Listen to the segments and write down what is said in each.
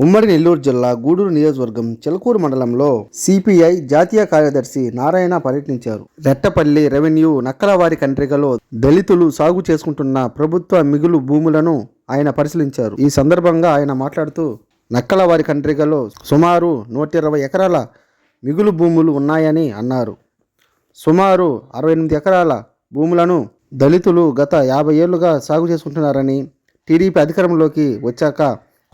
ఉమ్మడి నెల్లూరు జిల్లా గూడూరు నియోజకవర్గం చిలకూరు మండలంలో సిపిఐ జాతీయ కార్యదర్శి నారాయణ పర్యటించారు. రెట్టపల్లి రెవెన్యూ నక్కలవారి కండ్రిగలో దళితులు సాగు చేసుకుంటున్న ప్రభుత్వ మిగులు భూములను ఆయన పరిశీలించారు. ఈ సందర్భంగా ఆయన మాట్లాడుతూ నక్కలవారి కండ్రిగలో సుమారు 120 ఎకరాల మిగులు భూములు ఉన్నాయని అన్నారు. సుమారు 68 ఎకరాల భూములను దళితులు గత 50 ఏళ్లుగా సాగు చేసుకుంటున్నారని, టీడీపీ అధికారంలోకి వచ్చాక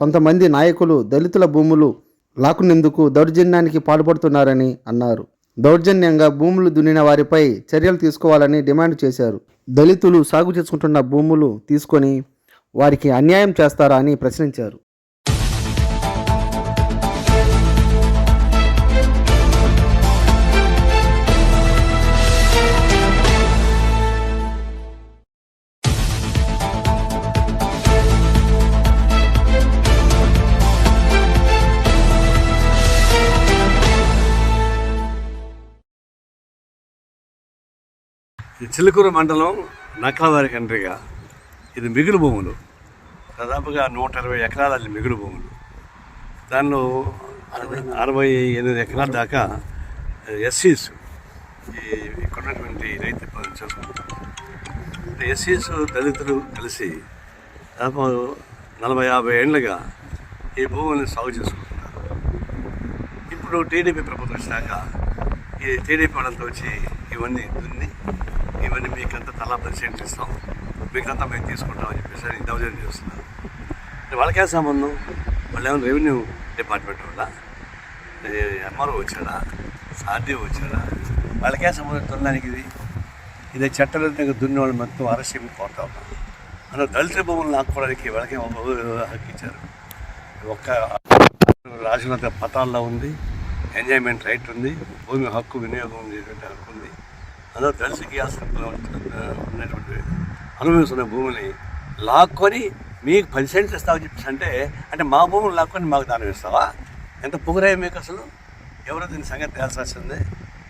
కొంతమంది నాయకులు దళితుల భూములు లాక్కునేందుకు దౌర్జన్యానికి పాల్పడుతున్నారని అన్నారు. దౌర్జన్యంగా భూములు దున్నిన వారిపై చర్యలు తీసుకోవాలని డిమాండ్ చేశారు. దళితులు సాగు చేసుకుంటున్న భూములు తీసుకొని వారికి అన్యాయం చేస్తారా అని ప్రశ్నించారు. ఈ చిలుకూరు మండలం నక్కలవారి కండ్రిగ, ఇది మిగులు భూములు. దాదాపుగా 120 ఎకరాల మిగులు భూములు. దానిలో 68 ఎకరాల దాకా ఎస్సీస్ ఇక్కడ ఉన్నటువంటి రైతు పనులు చేసుకుంటారు. ఎస్సీస్ దళితులు కలిసి దాదాపు 40-50 ఏళ్ళుగా ఈ భూముల్ని సాగు చేసుకుంటున్నారు. ఇప్పుడు టీడీపీ ప్రభుత్వం వచ్చాక ఈ టీడీపీ వాళ్ళంతా వచ్చి ఇవన్నీ దున్ని ఇవన్నీ మీకంతా తలా % ఇస్తాం, మీకంతా మేము తీసుకుంటామని చెప్పేసి దౌర్జన్యం చేస్తున్నారు. వాళ్ళకే సంబంధం? వాళ్ళు ఏమైనా రెవెన్యూ డిపార్ట్మెంట్ వల్ల ఎంఆర్ఓ వచ్చాడా, ఆర్డీఓ వచ్చాడా? వాళ్ళకే సంబంధం దున్నడానికి? ఇదే చట్టవిరుద్ధంగా దున్ని వాళ్ళు మొత్తం అరెస్ట్ చేయమని కోరుతా ఉన్నాం. అందులో దళిత భూములు లాక్కోవడానికి వాళ్ళకే హక్కు ఇచ్చారు. ఒక్క రాజులంత పతాల్లో ఉంది, ఎంజాయ్మెంట్ రైట్ ఉంది, భూమి హక్కు వినియోగం చేసేటువంటి హక్కు ఉంది. అందులో దళితులకి ఉన్నటువంటి అనుభవిస్తున్న భూమిని లాక్కొని మీకు 10 ఇస్తామని చెప్పేసి అంటే మా భూములు లాక్కొని మాకు దానం ఇస్తావా? ఎంత పొగరాయి మీకు అసలు? ఎవరో దీని సంగతి తేల్చాల్సిందే.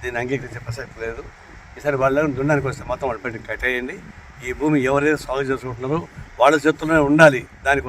దీన్ని అంగీకరించే ప్రసక్తి లేదు. ఈసారి వాళ్ళని దున్నడానికి వస్తే మొత్తం వాళ్ళు పెట్టి కట్టేయండి. ఈ భూమి ఎవరైతే సాగు చేసుకుంటున్నారో వాళ్ళ చేతుల్లోనే ఉండాలి. దానికి